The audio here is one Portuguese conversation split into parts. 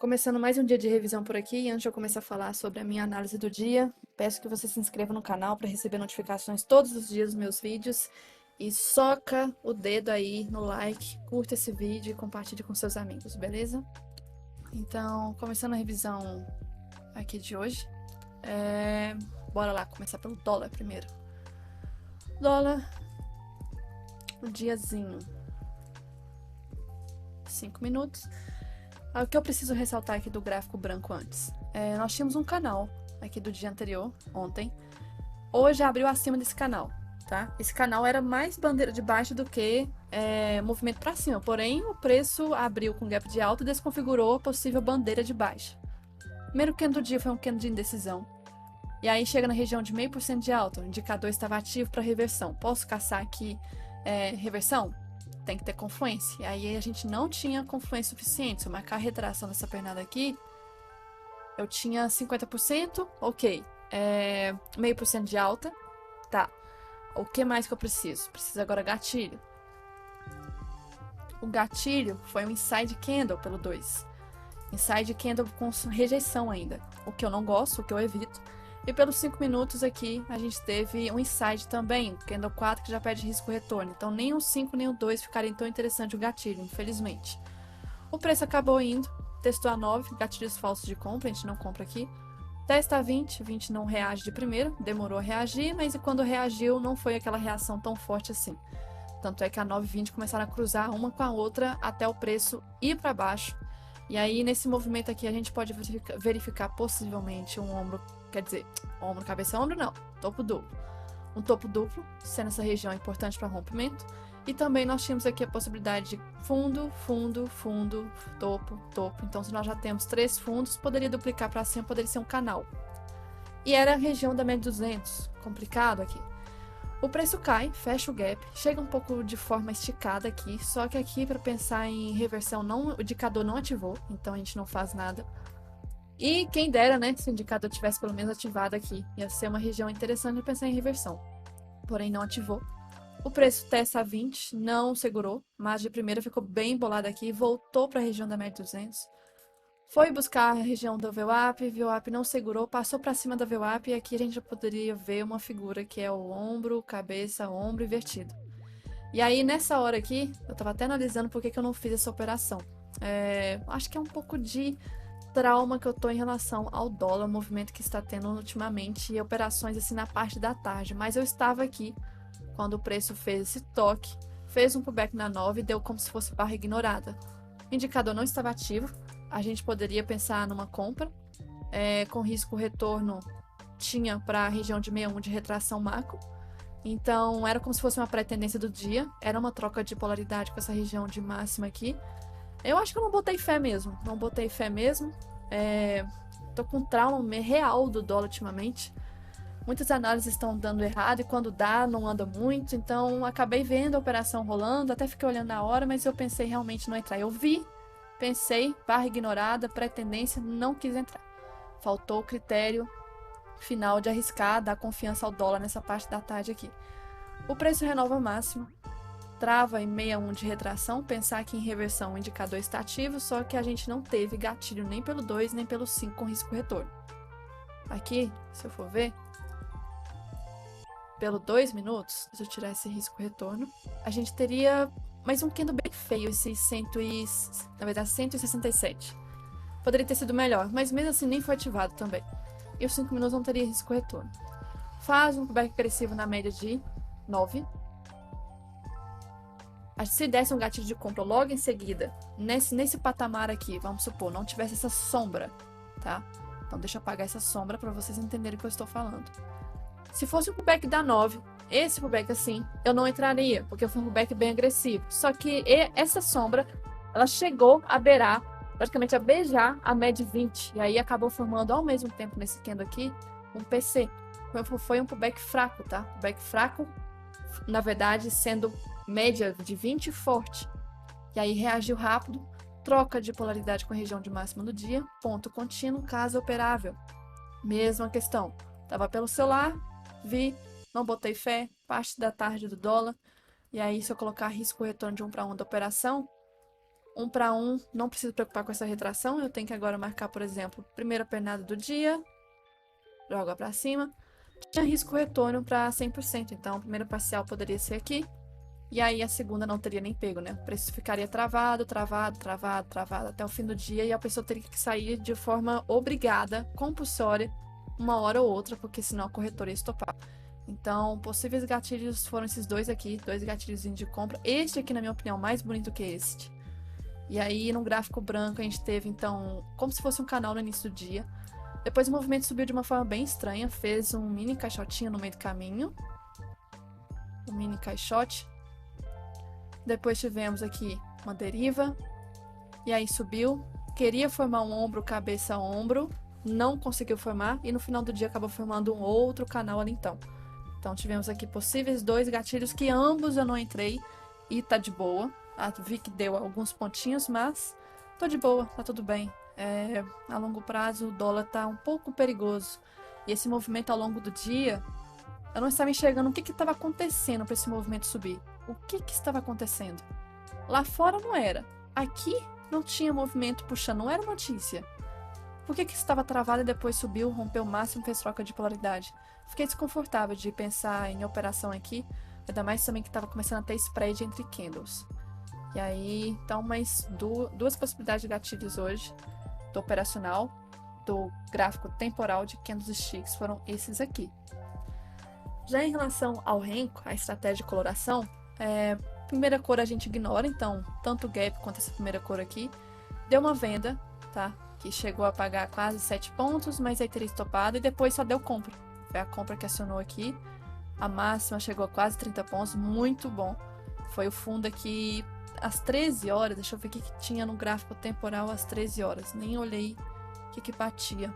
Começando mais um dia de revisão por aqui, e antes de eu começar a falar sobre a minha análise do dia, peço que você se inscreva no canal para receber notificações todos os dias dos meus vídeos e soca o dedo aí no like, curta esse vídeo e compartilhe com seus amigos, beleza? Então, começando a revisão aqui de hoje, bora lá, começar pelo dólar primeiro. Dólar, o diazinho, 5 minutos. O que eu preciso ressaltar aqui do gráfico branco antes? Nós tínhamos um canal aqui do dia anterior, ontem. Hoje abriu acima desse canal, tá? Esse canal era mais bandeira de baixa do que movimento para cima. Porém, o preço abriu com gap de alta e desconfigurou a possível bandeira de baixa. Primeiro candle do dia foi um candle de indecisão. E aí chega na região de 0,5% de alta. O indicador estava ativo para reversão. Posso caçar aqui reversão? Tem que ter confluência. E aí a gente não tinha confluência suficiente. Se eu marcar a retração dessa pernada aqui, eu tinha 50%, ok. 0,5% de alta, tá. O que mais que eu preciso? Preciso agora gatilho. O gatilho foi um inside candle pelo 2. Inside candle com rejeição ainda. O que eu não gosto, o que eu evito. E pelos 5 minutos aqui, a gente teve um inside também, candle 4, que já perde risco retorno. Então, nem o 5 nem o 2 ficaria tão interessante o gatilho, infelizmente. O preço acabou indo, testou a 9, gatilhos falsos de compra, a gente não compra aqui. Testa a 20, 20 não reage de primeiro, demorou a reagir, mas quando reagiu, não foi aquela reação tão forte assim. Tanto é que a 9 e 20 começaram a cruzar uma com a outra até o preço ir para baixo. E aí, nesse movimento aqui, a gente pode verificar possivelmente um ombro, quer dizer, ombro, cabeça, ombro, não, topo duplo. Um topo duplo, sendo essa região importante para rompimento. E também nós tínhamos aqui a possibilidade de fundo, fundo, fundo, topo, topo. Então, se nós já temos 3 fundos, poderia duplicar para cima, poderia ser um canal. E era a região da média 200, complicado aqui. O preço cai, fecha o gap, chega um pouco de forma esticada aqui, só que aqui para pensar em reversão, o indicador não ativou, então a gente não faz nada. E quem dera, né, se o indicador tivesse pelo menos ativado aqui, ia ser uma região interessante de pensar em reversão. Porém não ativou. O preço testa a 20, não segurou, mas de primeira ficou bem bolado aqui, voltou para a região da média 200. Foi buscar a região do VWAP não segurou, passou para cima da VWAP e aqui a gente já poderia ver uma figura que é o ombro, cabeça, ombro invertido. E aí nessa hora aqui, eu estava até analisando por que eu não fiz essa operação. Acho que é um pouco de trauma que eu tô em relação ao dólar, o movimento que está tendo ultimamente e operações assim na parte da tarde. Mas eu estava aqui quando o preço fez esse toque, fez um pullback na 9 e deu como se fosse barra ignorada. O indicador não estava ativo. A gente poderia pensar numa compra, com risco retorno tinha para a região de 61 de retração macro, então era como se fosse uma pré-tendência do dia, era uma troca de polaridade com essa região de máxima aqui. Eu acho que eu não botei fé mesmo, tô com trauma real do dólar ultimamente, muitas análises estão dando errado e quando dá não anda muito, então acabei vendo a operação rolando, até fiquei olhando na hora, mas eu pensei realmente não entrar, eu vi. Pensei, barra ignorada, pré-tendência, não quis entrar. Faltou o critério final de arriscar, dar confiança ao dólar nessa parte da tarde aqui. O preço renova máximo, trava em 61 de retração, pensar que em reversão o indicador está ativo, só que a gente não teve gatilho nem pelo 2, nem pelo 5 com risco retorno. Aqui, se eu for ver, pelo 2 minutos, se eu tirar esse risco retorno, a gente teria mais um candle bem feio, esse 167. Poderia ter sido melhor, mas mesmo assim nem foi ativado também. E os 5 minutos não teria risco retorno. Faz um pullback agressivo na média de 9. Se desse um gatilho de compra logo em seguida, nesse patamar aqui, vamos supor, não tivesse essa sombra, tá? Então deixa eu apagar essa sombra para vocês entenderem o que eu estou falando. Se fosse um pullback da 9, esse pullback assim, eu não entraria, porque foi um pullback bem agressivo. Só que essa sombra, ela chegou a beirar, praticamente a beijar a média 20. E aí acabou formando ao mesmo tempo nesse candle aqui, um PC. Foi um pullback fraco, tá? Pullback fraco, na verdade, sendo média de 20 forte. E aí reagiu rápido, troca de polaridade com a região de máxima do dia, ponto contínuo, casa operável. Mesma questão. Tava pelo celular, vi, não botei fé, parte da tarde do dólar. E aí, se eu colocar risco retorno de 1 para 1 da operação, Um para um, não preciso preocupar com essa retração. Eu tenho que agora marcar, por exemplo, primeira pernada do dia, joga para cima. Tinha risco retorno para 100%, então a primeira parcial poderia ser aqui. E aí a segunda não teria nem pego, né? O preço ficaria travado, travado, travado, travado até o fim do dia e a pessoa teria que sair de forma obrigada, compulsória, uma hora ou outra, porque senão a corretora ia estopar. Então, possíveis gatilhos foram esses dois aqui, dois gatilhos de compra. Este aqui, na minha opinião, mais bonito que este. E aí, no gráfico branco, a gente teve, então, como se fosse um canal no início do dia. Depois o movimento subiu de uma forma bem estranha, fez um mini caixotinho no meio do caminho. Um mini caixote. Depois tivemos aqui uma deriva. E aí subiu. Queria formar um ombro, cabeça, ombro. Não conseguiu formar. E no final do dia acabou formando um outro canal ali então. Então tivemos aqui possíveis dois gatilhos que ambos eu não entrei. E tá de boa. Vi que deu alguns pontinhos, mas tô de boa, tá tudo bem. A longo prazo o dólar tá um pouco perigoso. E esse movimento ao longo do dia, eu não estava enxergando o que estava acontecendo para esse movimento subir. O que estava acontecendo? Lá fora não era. Aqui não tinha movimento puxando, não era notícia. Por que estava travado e depois subiu, rompeu o máximo, fez troca de polaridade? Fiquei desconfortável de pensar em operação aqui, ainda mais também que estava começando a ter spread entre candles. E aí, então, mais duas possibilidades de gatilhos hoje, do operacional, do gráfico temporal de candlesticks, foram esses aqui. Já em relação ao Renko, a estratégia de coloração, primeira cor a gente ignora, então, tanto o gap quanto essa primeira cor aqui, deu uma venda, tá? Que chegou a pagar quase 7 pontos, mas aí teria estopado e depois só deu compra. Foi a compra que acionou aqui. A máxima chegou a quase 30 pontos, muito bom. Foi o fundo aqui às 13 horas, deixa eu ver o que tinha no gráfico temporal às 13 horas. Nem olhei o que batia.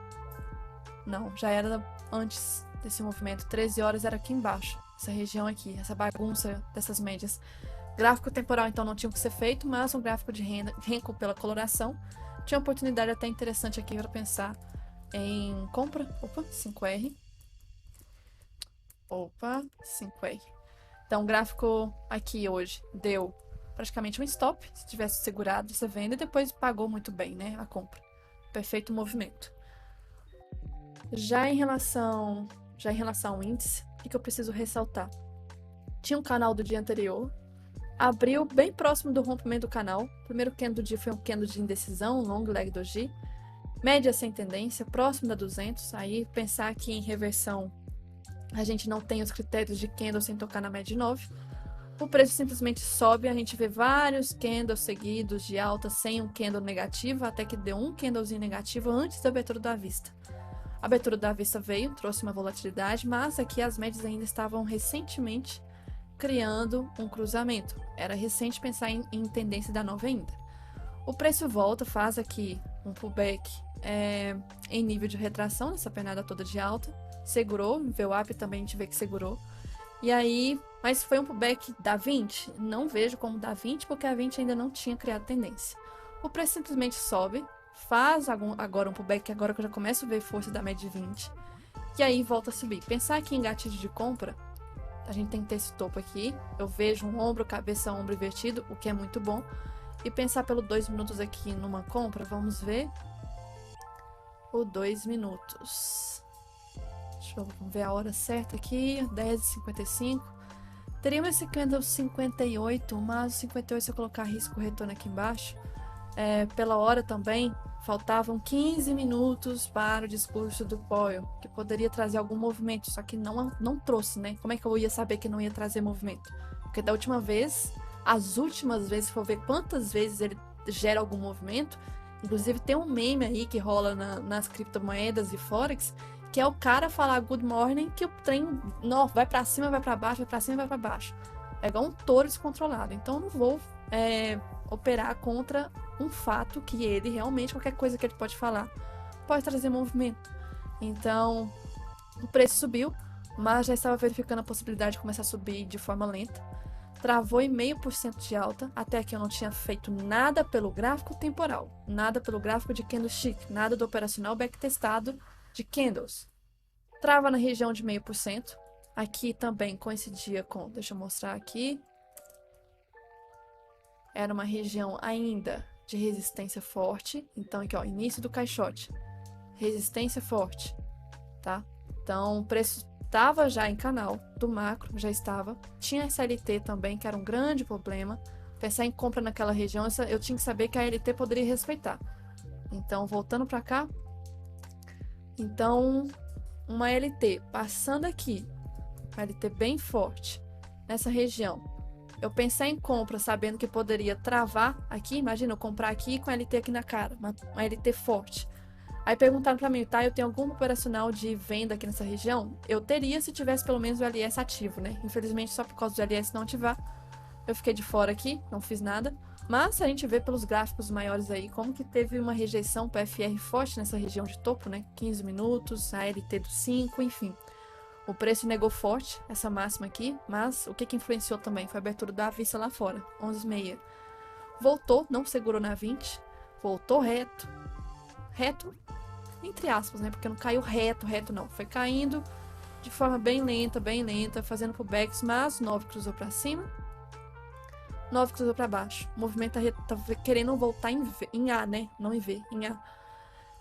Não, já era antes desse movimento. 13 horas era aqui embaixo, essa região aqui, essa bagunça dessas médias. Gráfico temporal, então, não tinha o que ser feito, mas um gráfico de Renko pela coloração. Tinha uma oportunidade até interessante aqui para pensar em compra. Opa, 5R. Opa, 5R. Então, o gráfico aqui hoje deu praticamente um stop, se tivesse segurado essa venda, e depois pagou muito bem, né, a compra. Perfeito movimento. Já em relação ao índice, o que eu preciso ressaltar? Tinha um canal do dia anterior, abriu bem próximo do rompimento do canal. O primeiro candle do dia foi um candle de indecisão, um long leg doji. Média sem tendência, próximo da 200. Aí pensar que em reversão a gente não tem os critérios de candle sem tocar na média de 9. O preço simplesmente sobe, a gente vê vários candles seguidos de alta sem um candle negativo, até que deu um candlezinho negativo antes da abertura da vista. A abertura da vista veio, trouxe uma volatilidade, mas aqui as médias ainda estavam recentemente criando um cruzamento. Era recente pensar em tendência da nova ainda. O preço volta, faz aqui um pullback em nível de retração, nessa pernada toda de alta. Segurou, no VWAP também a gente vê que segurou. E aí, mas foi um pullback da 20? Não vejo como da 20, porque a 20 ainda não tinha criado tendência. O preço simplesmente sobe, faz agora um pullback, agora que eu já começo a ver força da média de 20. E aí volta a subir. Pensar aqui em gatilho de compra, a gente tem que ter esse topo aqui. Eu vejo um ombro, cabeça, ombro invertido, o que é muito bom. E pensar pelo 2 minutos aqui numa compra, vamos ver o 2 minutos. Deixa eu ver a hora certa aqui, 10h55. Teríamos esse candle 58, mas o 58 se eu colocar risco retorno aqui embaixo. Pela hora também, faltavam 15 minutos para o discurso do Powell, que poderia trazer algum movimento, só que não trouxe, né? Como é que eu ia saber que não ia trazer movimento? Porque da última vez, as últimas vezes, se for ver quantas vezes ele gera algum movimento, inclusive tem um meme aí que rola nas criptomoedas e forex, que é o cara falar good morning, que o trem vai para cima, vai para baixo, vai para cima, vai para baixo. É igual um touro descontrolado. Então eu não vou operar contra um fato que ele realmente, qualquer coisa que ele pode falar, pode trazer movimento. Então o preço subiu, mas já estava verificando a possibilidade de começar a subir de forma lenta. Travou em 0,5% de alta, até aqui eu não tinha feito nada pelo gráfico temporal, nada pelo gráfico de candlestick, nada do operacional backtestado de candles. Trava na região de 0,5%. Aqui também coincidia com, deixa eu mostrar aqui, era uma região ainda de resistência forte. Então, aqui, ó, início do caixote. Resistência forte, tá? Então, o preço estava já em canal do macro, já estava. Tinha SLT também, que era um grande problema. Pensar em compra naquela região, eu tinha que saber que a LT poderia respeitar. Então, voltando para cá. Então, uma LT passando aqui, uma LT bem forte, nessa região. Eu pensei em compra sabendo que poderia travar aqui. Imagina eu comprar aqui com a LT aqui na cara, uma LT forte. Aí perguntaram para mim, tá, eu tenho algum operacional de venda aqui nessa região? Eu teria se tivesse pelo menos o LS ativo, né? Infelizmente, só por causa do LS não ativar, eu fiquei de fora aqui, não fiz nada. Mas a gente vê pelos gráficos maiores aí como que teve uma rejeição para FR forte nessa região de topo, né? 15 minutos, a LT do 5, enfim. O preço negou forte essa máxima aqui, mas o que influenciou também foi a abertura da vista lá fora, 11,6. Voltou, não segurou na 20, voltou reto. Reto, entre aspas, né? Porque não caiu reto não. Foi caindo de forma bem lenta, fazendo pullbacks, mas 9 cruzou para cima. 9 cruzou para baixo. O movimento tá querendo voltar em A, né? Não em V, em A.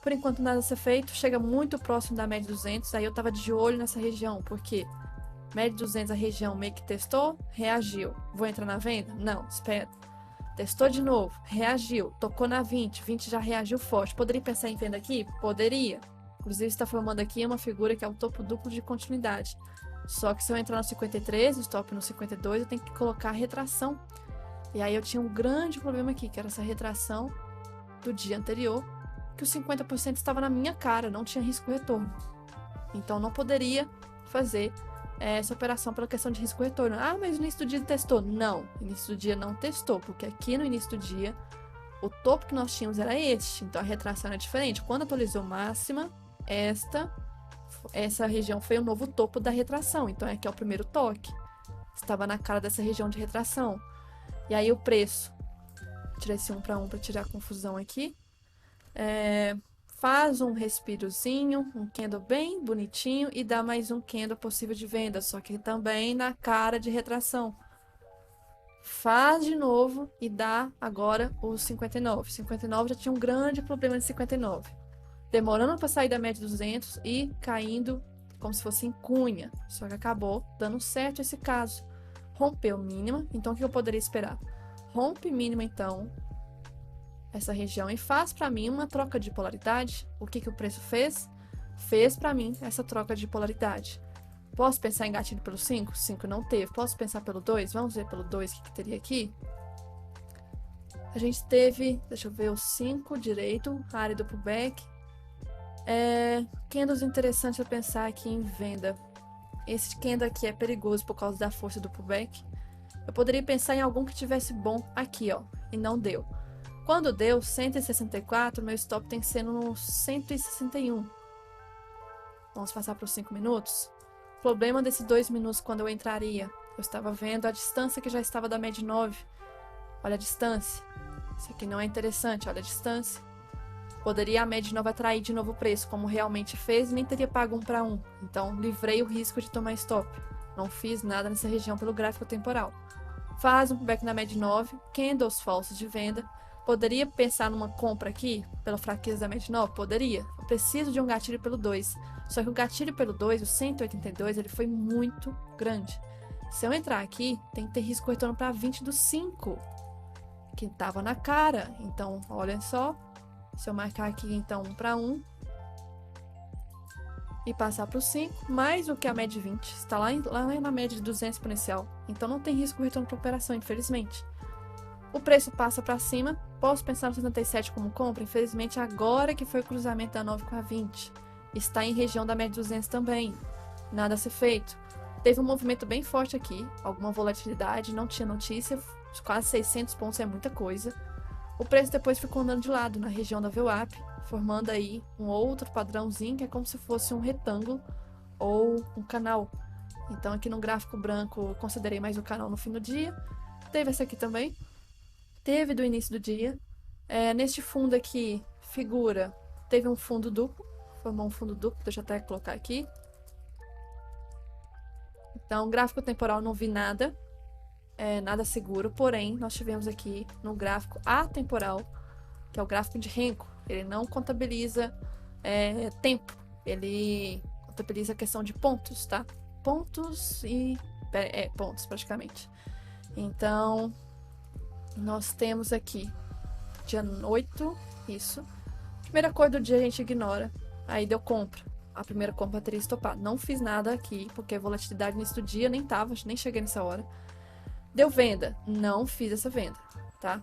Por enquanto nada a ser feito. Chega muito próximo da média 200. Aí eu tava de olho nessa região. Porque média 200 a região meio que testou, reagiu. Vou entrar na venda? Não, espera. Testou de novo, reagiu. Tocou na 20. 20 já reagiu forte. Poderia pensar em venda aqui? Poderia. Inclusive está formando aqui uma figura que é o topo duplo de continuidade. Só que se eu entrar no 53, o stop no 52, eu tenho que colocar a retração. E aí eu tinha um grande problema aqui, que era essa retração do dia anterior, que os 50% estava na minha cara, não tinha risco retorno. Então não poderia fazer essa operação pela questão de risco retorno. Ah, mas no início do dia testou. Não, no início do dia não testou, porque aqui no início do dia o topo que nós tínhamos era este, então a retração era diferente. Quando atualizou máxima, essa região foi o novo topo da retração, então aqui é o primeiro toque. Estava na cara dessa região de retração. E aí o preço, vou tirar esse 1 para 1 para tirar a confusão aqui, faz um respirozinho, um candle bem bonitinho e dá mais um candle possível de venda, só que também na cara de retração. Faz de novo e dá agora o 59. 59 já tinha um grande problema de 59. Demorando para sair da média 200 e caindo como se fosse em cunha, só que acabou dando certo esse caso. Rompeu mínima, então o que eu poderia esperar? Rompe mínima, então, essa região e faz para mim uma troca de polaridade. O que o preço fez? Fez para mim essa troca de polaridade. Posso pensar em gatilho pelo 5? 5 não teve. Posso pensar pelo 2? Vamos ver pelo 2 o que teria aqui. A gente teve, deixa eu ver, o 5 direito, a área do pullback. Candles interessantes a pensar aqui em venda. Esse candle aqui é perigoso por causa da força do pullback. Eu poderia pensar em algum que tivesse bom aqui, ó, e não deu. Quando deu 164, meu stop tem que ser no 161. Vamos passar para os 5 minutos. Problema desses 2 minutos quando eu entraria. Eu estava vendo a distância que já estava da média 9. Olha a distância. Isso aqui não é interessante, olha a distância. Poderia a média 9 atrair de novo o preço, como realmente fez, e nem teria pago 1 para 1. Então, livrei o risco de tomar stop. Não fiz nada nessa região pelo gráfico temporal. Faz um pullback na média 9, candles falsos de venda. Poderia pensar numa compra aqui, pela fraqueza da média 9? Poderia. Eu preciso de um gatilho pelo 2. Só que o gatilho pelo 2, o 182, ele foi muito grande. Se eu entrar aqui, tem que ter risco retorno para 20 do 5, que estava na cara. Então, olha só. Se eu marcar aqui, então, 1 para 1 e passar para o 5, mais o que a média 20, está lá na média de 200 exponencial. Então, não tem risco retorno para operação, infelizmente. O preço passa para cima. Posso pensar no 77 como compra? Infelizmente, agora que foi o cruzamento da 9 com a 20. Está em região da média 200 também. Nada a ser feito. Teve um movimento bem forte aqui, alguma volatilidade, não tinha notícia, quase 600 pontos é muita coisa. O preço depois ficou andando de lado na região da VWAP, formando aí um outro padrãozinho que é como se fosse um retângulo ou um canal. Então aqui no gráfico branco eu considerei mais o canal no fim do dia. Teve essa aqui também. Teve do início do dia. Neste fundo aqui, figura, teve um fundo duplo, formou um fundo duplo, deixa eu até colocar aqui. Então, gráfico temporal não vi nada. Nada seguro, porém, nós tivemos aqui no gráfico atemporal que é o gráfico de Renko. Ele não contabiliza tempo, ele contabiliza a questão de pontos, tá? Pontos e... pontos, praticamente. Então, nós temos aqui dia 8, isso. Primeira cor do dia a gente ignora, aí deu compra. A primeira compra teria estopado. Não fiz nada aqui, porque a volatilidade nesse do dia nem tava, nem cheguei nessa hora. Deu venda, não fiz essa venda, tá?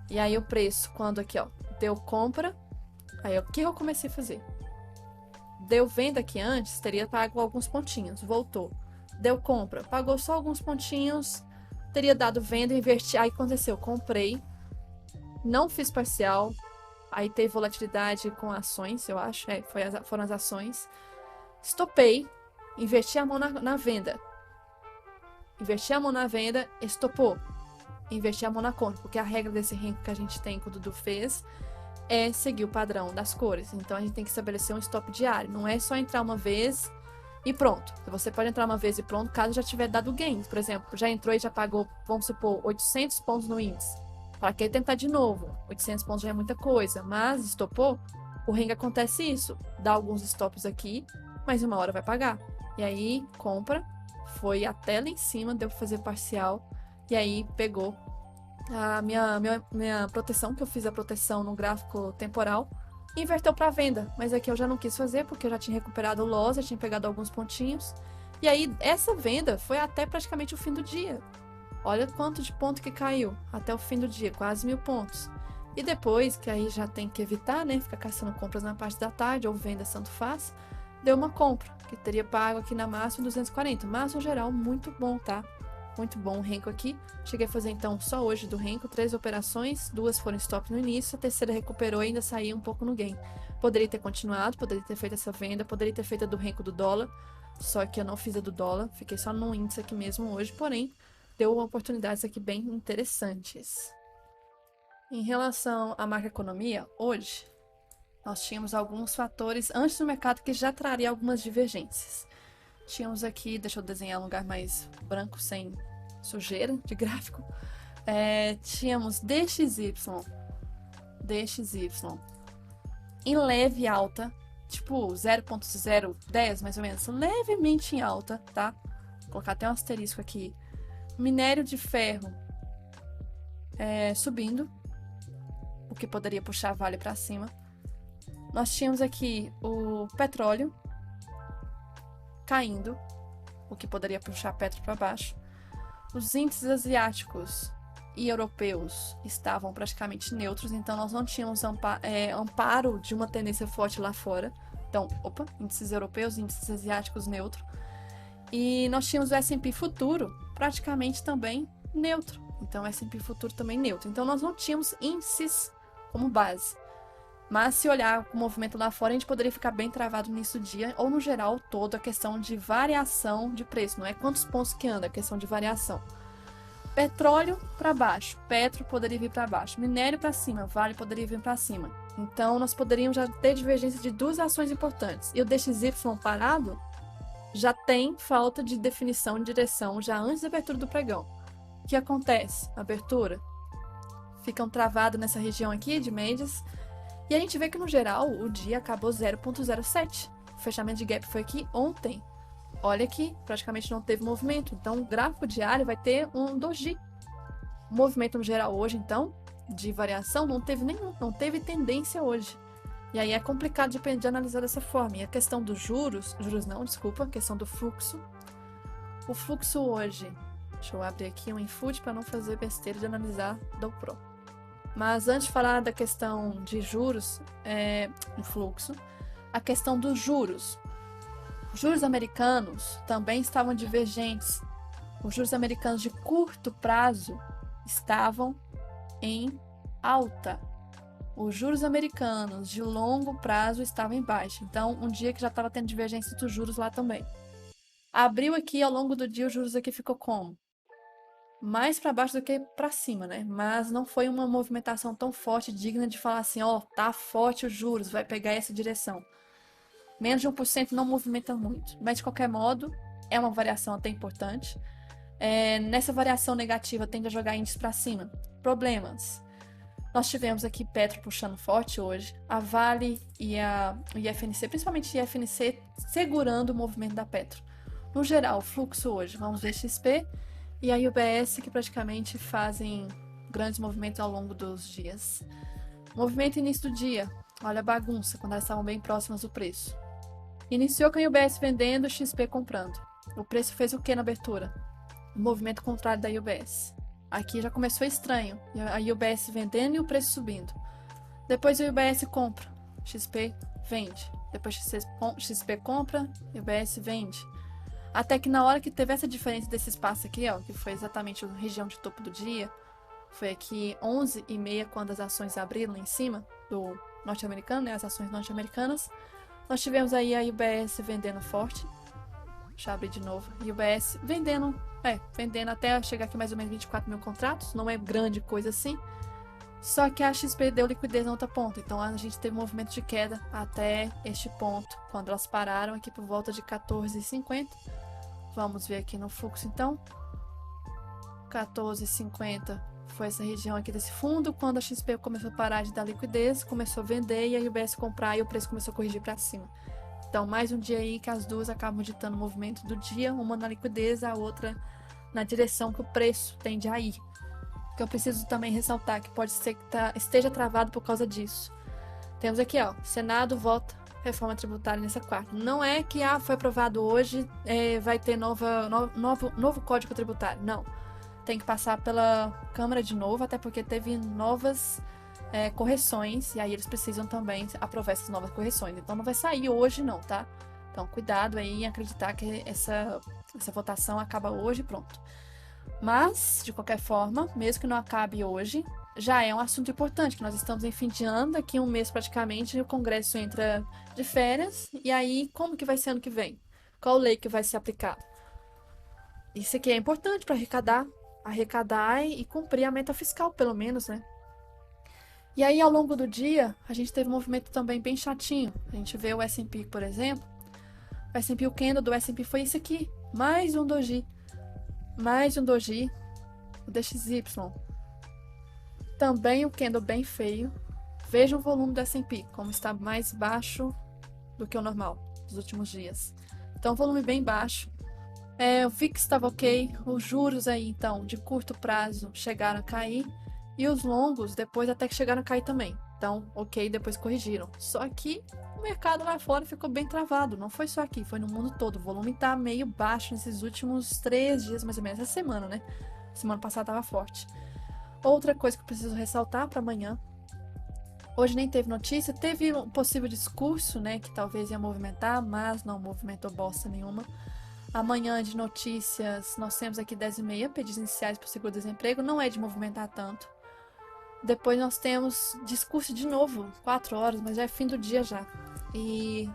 E aí o preço, quando aqui, ó, deu compra, aí o que eu comecei a fazer? Deu venda aqui antes, teria pago alguns pontinhos, voltou. Deu compra, pagou só alguns pontinhos, teria dado venda, inverti. Aí aconteceu, comprei, não fiz parcial, aí teve volatilidade com ações, eu acho, foram as ações. Estopei, inverti a mão na venda. Inverti a mão na venda, estopou. Inverti a mão na compra, porque a regra desse ranking que a gente tem, que o Dudu fez, é seguir o padrão das cores. Então a gente tem que estabelecer um stop diário. Não é só entrar uma vez e pronto. Você pode entrar uma vez e pronto, caso já tiver dado gains. Por exemplo, já entrou e já pagou, vamos supor, 800 pontos no índice. Para que tentar de novo? 800 pontos já é muita coisa, mas estopou, o ranking acontece isso. Dá alguns stops aqui, mas uma hora vai pagar. E aí, compra, foi até lá em cima, deu para fazer parcial, e aí pegou a minha proteção, que eu fiz a proteção no gráfico temporal, e inverteu para venda. Mas aqui eu já não quis fazer, porque eu já tinha recuperado o loss, já tinha pegado alguns pontinhos. E aí, essa venda foi até praticamente o fim do dia. Olha quanto de ponto que caiu até o fim do dia, quase 1000 pontos. E depois, que aí já tem que evitar, né, ficar caçando compras na parte da tarde, ou venda, tanto faz, deu uma compra, que teria pago aqui na máxima 240. Mas, no geral, muito bom, tá? Muito bom o Renko aqui. Cheguei a fazer, então, só hoje do Renko, 3 operações, 2 foram stop no início, a terceira recuperou e ainda saía um pouco no gain. Poderia ter continuado, poderia ter feito essa venda, poderia ter feito a do Renko do dólar, só que eu não fiz a do dólar, fiquei só no índice aqui mesmo hoje, porém, deu oportunidades aqui bem interessantes. Em relação à macroeconomia, hoje, nós tínhamos alguns fatores antes do mercado que já traria algumas divergências. Tínhamos aqui, deixa eu desenhar um lugar mais branco, sem sujeira de gráfico. Tínhamos DXY em leve alta, tipo 0.010 mais ou menos, levemente em alta, tá? Vou colocar até um asterisco aqui. Minério de ferro subindo, o que poderia puxar Vale para cima. Nós tínhamos aqui o petróleo caindo, o que poderia puxar Petro para baixo. Os índices asiáticos e europeus estavam praticamente neutros, então nós não tínhamos amparo de uma tendência forte lá fora. Então, índices europeus, índices asiáticos neutro. E nós tínhamos o S&P futuro praticamente também neutro. Então, o S&P futuro também neutro. Então, nós não tínhamos índices como base. Mas se olhar o movimento lá fora, a gente poderia ficar bem travado nisso dia, ou no geral todo, a questão de variação de preço, não é quantos pontos que anda, a questão de variação. Petróleo para baixo, Petro poderia vir para baixo, minério para cima, Vale poderia vir para cima. Então nós poderíamos já ter divergência de duas ações importantes. E o DXY parado já tem falta de definição de direção já antes da abertura do pregão. O que acontece? Abertura, ficam travados nessa região aqui de médias. E a gente vê que, no geral, o dia acabou 0.07. O fechamento de gap foi aqui ontem. Olha que praticamente não teve movimento. Então, o gráfico diário vai ter um doji. O movimento, no geral, hoje, então, de variação, não teve nenhum. Não teve tendência hoje. E aí é complicado de analisar dessa forma. E a questão dos juros... a questão do fluxo. O fluxo hoje... Deixa eu abrir aqui um infood para não fazer besteira de analisar do Pro. Mas antes de falar da questão de juros, no fluxo, a questão dos juros. Os juros americanos também estavam divergentes. Os juros americanos de curto prazo estavam em alta. Os juros americanos de longo prazo estavam em baixa. Então, um dia que já estava tendo divergência dos juros lá também. Abriu aqui, ao longo do dia, os juros aqui ficou como? Mais para baixo do que para cima, né? Mas não foi uma movimentação tão forte, digna de falar assim, tá forte os juros, vai pegar essa direção. Menos de 1% não movimenta muito. Mas, de qualquer modo, é uma variação até importante. Nessa variação negativa, tende a jogar índice para cima. Problemas. Nós tivemos aqui Petro puxando forte hoje, a Vale e o IFNC, principalmente o IFNC, segurando o movimento da Petro. No geral, o fluxo hoje, vamos ver XP e a UBS, que praticamente fazem grandes movimentos ao longo dos dias. Movimento início do dia, olha a bagunça, quando elas estavam bem próximas do preço. Iniciou com a UBS vendendo, XP comprando. O preço fez o que na abertura? O movimento contrário da UBS. Aqui já começou estranho, a UBS vendendo e o preço subindo. Depois a UBS compra, XP vende. Depois XP compra, UBS vende. Até que na hora que teve essa diferença desse espaço aqui, ó, que foi exatamente a região de topo do dia, foi aqui 11h30 quando as ações abriram lá em cima do norte-americano, né, as ações norte-americanas. Nós tivemos aí a UBS vendendo forte. Deixa eu abrir de novo. UBS vendendo até chegar aqui mais ou menos 24 mil contratos. Não é grande coisa assim. Só que a XP deu liquidez na outra ponta. Então a gente teve um movimento de queda até este ponto. Quando elas pararam aqui por volta de 14h50. Vamos ver aqui no fluxo então. 14h50 foi essa região aqui desse fundo. Quando a XP começou a parar de dar liquidez, começou a vender e a UBS comprar e o preço começou a corrigir para cima. Então, mais um dia aí que as duas acabam ditando o movimento do dia, uma na liquidez, a outra na direção que o preço tende a ir. Que eu preciso também ressaltar que pode ser que esteja travado por causa disso. Temos aqui, ó, Senado vota reforma tributária nessa quarta. Não é que foi aprovado hoje, vai ter novo código tributário. Não. Tem que passar pela Câmara de novo, até porque teve novas correções, e aí eles precisam também aprovar essas novas correções. Então não vai sair hoje não, tá? Então cuidado aí em acreditar que essa votação acaba hoje e pronto. Mas, de qualquer forma, mesmo que não acabe hoje, já é um assunto importante, que nós estamos em fim de ano, daqui um mês praticamente, o Congresso entra de férias, e aí como que vai ser ano que vem? Qual lei que vai ser aplicada? Isso aqui é importante para arrecadar e cumprir a meta fiscal, pelo menos, né? E aí, ao longo do dia, a gente teve um movimento também bem chatinho. A gente vê o S&P, por exemplo. O S&P, o candle do S&P foi isso aqui. Mais um doji. Mais um doji. O DXY. Também o candle bem feio. Veja o volume do S&P, como está mais baixo do que o normal dos últimos dias. Então, volume bem baixo. O VIX estava ok. Os juros aí, então, de curto prazo, chegaram a cair. E os longos, depois até que chegaram a cair também. Então, ok, depois corrigiram. Só que o mercado lá fora ficou bem travado. Não foi só aqui, foi no mundo todo. O volume tá meio baixo nesses últimos 3 dias, mais ou menos. Essa semana, né? Semana passada tava forte. Outra coisa que eu preciso ressaltar para amanhã. Hoje nem teve notícia. Teve um possível discurso, né? Que talvez ia movimentar, mas não movimentou bosta nenhuma. Amanhã de notícias, nós temos aqui 10h30, pedidos iniciais para o seguro-desemprego. Não é de movimentar tanto. Depois nós temos discurso de novo, 4 horas, mas já é fim do dia já. E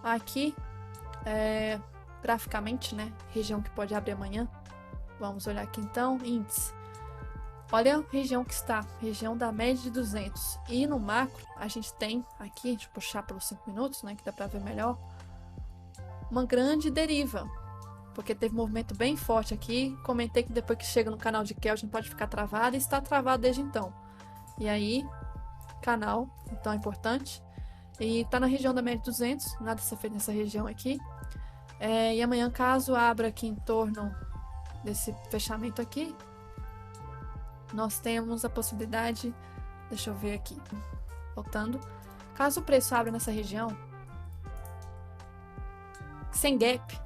aqui, graficamente, né, região que pode abrir amanhã. Vamos olhar aqui então, índice. Olha a região que está, região da média de 200. E no macro, a gente tem aqui, deixa eu puxar pelos 5 minutos, né, que dá para ver melhor, uma grande deriva. Porque teve um movimento bem forte aqui. Comentei que depois que chega no canal de Kelvin pode ficar travado. E está travado desde então. E aí, canal, então é importante. E está na região da média 200. Nada ser feito nessa região aqui. E amanhã, caso abra aqui em torno desse fechamento aqui, nós temos a possibilidade... Deixa eu ver aqui. Voltando. Caso o preço abra nessa região, sem gap,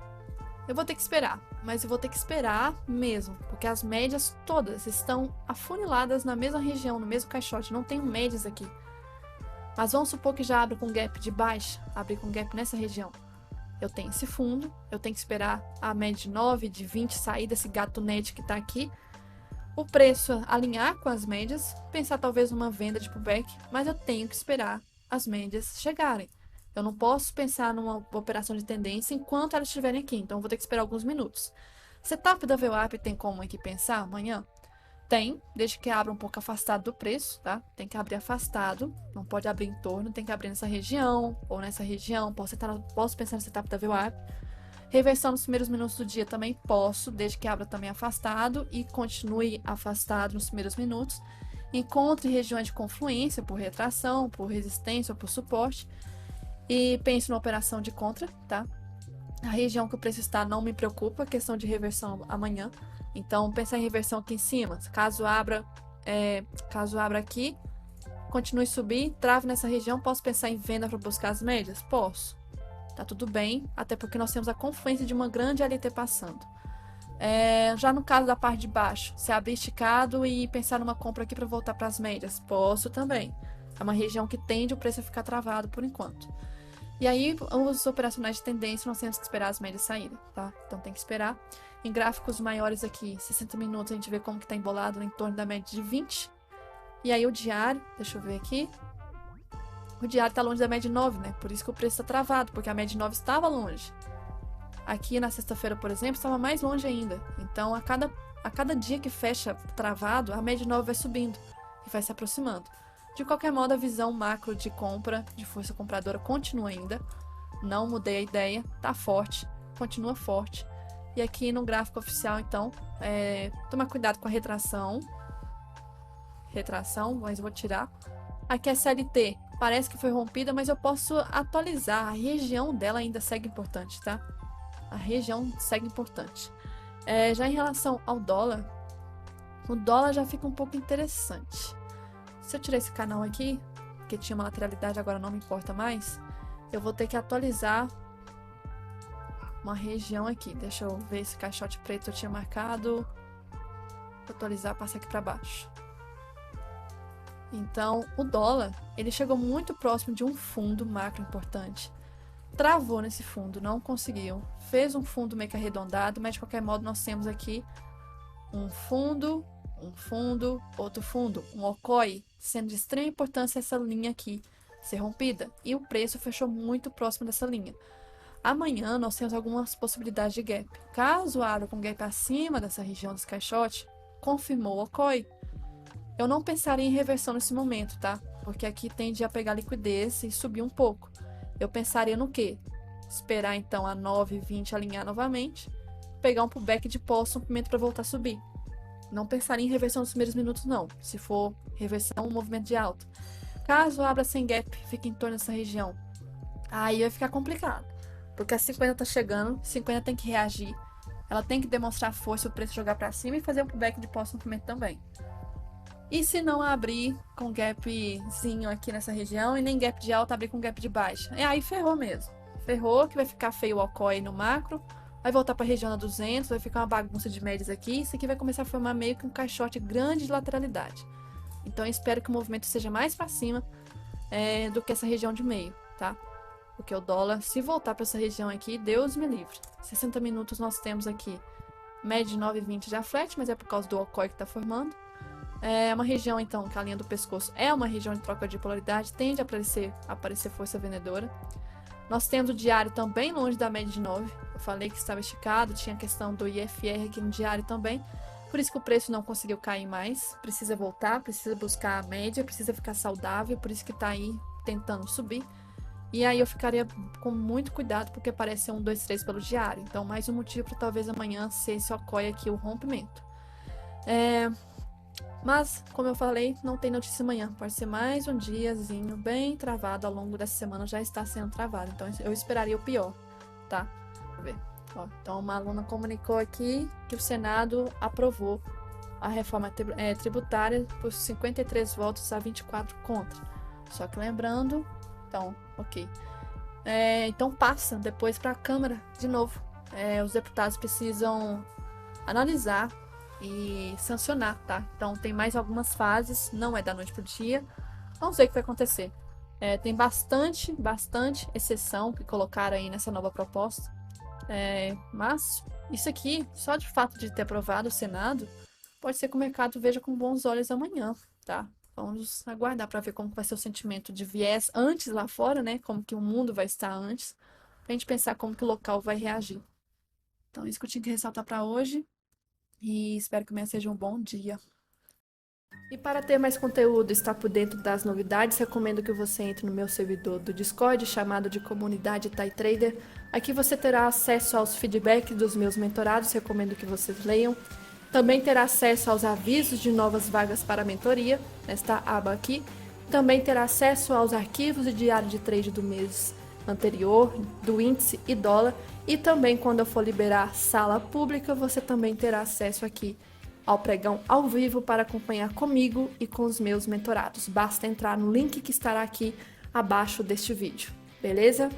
eu vou ter que esperar, mas eu vou ter que esperar mesmo, porque as médias todas estão afuniladas na mesma região, no mesmo caixote, não tem médias aqui. Mas vamos supor que já abra com gap de baixa, abrir com gap nessa região. Eu tenho esse fundo, eu tenho que esperar a média de 9, de 20 sair desse gato net que tá aqui, o preço alinhar com as médias, pensar talvez numa venda de pullback, mas eu tenho que esperar as médias chegarem. Eu não posso pensar numa operação de tendência enquanto elas estiverem aqui, então eu vou ter que esperar alguns minutos. Setup da VWAP tem como aqui pensar amanhã? Tem, desde que abra um pouco afastado do preço, tá? Tem que abrir afastado, não pode abrir em torno, tem que abrir nessa região, ou nessa região, posso pensar no setup da VWAP. Reversão nos primeiros minutos do dia também posso, desde que abra também afastado e continue afastado nos primeiros minutos. Encontre regiões de confluência por retração, por resistência ou por suporte e pense na operação de contra, tá? A região que o preço está não me preocupa, questão de reversão amanhã. Então, pensar em reversão aqui em cima. Caso abra aqui, continue a subir, trave nessa região, posso pensar em venda para buscar as médias? Posso. Tá tudo bem, até porque nós temos a confluência de uma grande LT passando. Já no caso da parte de baixo, se abrir esticado e pensar numa compra aqui para voltar para as médias? Posso também. É uma região que tende o preço a ficar travado por enquanto. E aí, os operacionais de tendência, nós temos que esperar as médias saírem, tá? Então tem que esperar. Em gráficos maiores aqui, 60 minutos, a gente vê como que tá embolado em torno da média de 20. E aí o diário, deixa eu ver aqui. O diário tá longe da média de 9, né? Por isso que o preço tá travado, porque a média de 9 estava longe. Aqui na sexta-feira, por exemplo, estava mais longe ainda. Então, a cada dia que fecha travado, a média de 9 vai subindo e vai se aproximando. De qualquer modo, a visão macro de compra, de força compradora, continua ainda. Não mudei a ideia, tá forte, continua forte. E aqui no gráfico oficial, então, tomar cuidado com a retração. Retração, mas vou tirar. Aqui a CLT parece que foi rompida, mas eu posso atualizar. A região dela ainda segue importante, tá? A região segue importante. Já em relação ao dólar, o dólar já fica um pouco interessante. Se eu tirar esse canal aqui, que tinha uma lateralidade, agora não me importa mais, eu vou ter que atualizar uma região aqui. Deixa eu ver esse caixote preto eu tinha marcado. Vou atualizar, passar aqui para baixo. Então, o dólar, ele chegou muito próximo de um fundo macro importante. Travou nesse fundo, não conseguiu. Fez um fundo meio que arredondado, mas de qualquer modo nós temos aqui um fundo, outro fundo, um OCOI, sendo de extrema importância essa linha aqui ser rompida. E o preço fechou muito próximo dessa linha. Amanhã nós temos algumas possibilidades de gap. Caso abra com gap acima dessa região desse caixote, confirmou o OCOI. Eu não pensaria em reversão nesse momento, tá? Porque aqui tende a pegar liquidez e subir um pouco. Eu pensaria no quê? Esperar então a 9,20 alinhar novamente, pegar um pullback de pós-rompimento para voltar a subir. Não pensaria em reversão nos primeiros minutos, não. Se for reversão, um movimento de alta. Caso abra sem gap, fique em torno dessa região, aí vai ficar complicado. Porque a 50 tá chegando, 50 tem que reagir. Ela tem que demonstrar força, o preço jogar para cima e fazer um pullback de pós-rompimento também. E se não abrir com gapzinho aqui nessa região e nem gap de alta, abrir com gap de baixa? Aí ferrou mesmo. Ferrou, que vai ficar feio o alcoói no macro, vai voltar para a região da 200, vai ficar uma bagunça de médias aqui. Isso aqui vai começar a formar meio que um caixote grande de lateralidade. Então eu espero que o movimento seja mais para cima do que essa região de meio, tá? Porque o dólar, se voltar para essa região aqui, Deus me livre. 60 minutos nós temos aqui média de 9,20 já flat, mas é por causa do alcoói que está formando. É uma região, então, que a linha do pescoço é uma região de troca de polaridade, tende a aparecer força vendedora. Nós temos o diário também longe da média de 9. Eu falei que estava esticado, tinha a questão do IFR aqui no diário também. Por isso que o preço não conseguiu cair mais. Precisa voltar, precisa buscar a média, precisa ficar saudável, por isso que está aí tentando subir. E aí eu ficaria com muito cuidado, porque parece ser 1, 2, 3 pelo diário. Então, mais um motivo para talvez amanhã ser esse ocorre aqui o rompimento. Mas, como eu falei, não tem notícia amanhã. Pode ser mais um diazinho bem travado ao longo dessa semana, já está sendo travado. Então, eu esperaria o pior, tá? Deixa eu ver. Ó, então, uma aluna comunicou aqui que o Senado aprovou a reforma tributária por 53 votos a 24 contra. Só que lembrando, então, ok. Então, passa depois para a Câmara de novo. Os deputados precisam analisar e sancionar, tá? Então tem mais algumas fases, não é da noite pro dia. Vamos ver o que vai acontecer. Tem bastante exceção que colocaram aí nessa nova proposta. Mas isso aqui, só de fato de ter aprovado o Senado, pode ser que o mercado veja com bons olhos amanhã, tá? Vamos aguardar para ver como vai ser o sentimento de viés antes lá fora, né? Como que o mundo vai estar antes, pra gente pensar como que o local vai reagir. Então, isso que eu tinha que ressaltar para hoje. E espero que amanhã seja um bom dia. E para ter mais conteúdo e estar por dentro das novidades, recomendo que você entre no meu servidor do Discord, chamado de Comunidade Thai Trader. Aqui você terá acesso aos feedbacks dos meus mentorados, recomendo que vocês leiam. Também terá acesso aos avisos de novas vagas para mentoria, nesta aba aqui. Também terá acesso aos arquivos de diário de trade do mês anterior, do índice e dólar. E também, quando eu for liberar sala pública, você também terá acesso aqui ao pregão ao vivo para acompanhar comigo e com os meus mentorados. Basta entrar no link que estará aqui abaixo deste vídeo, beleza?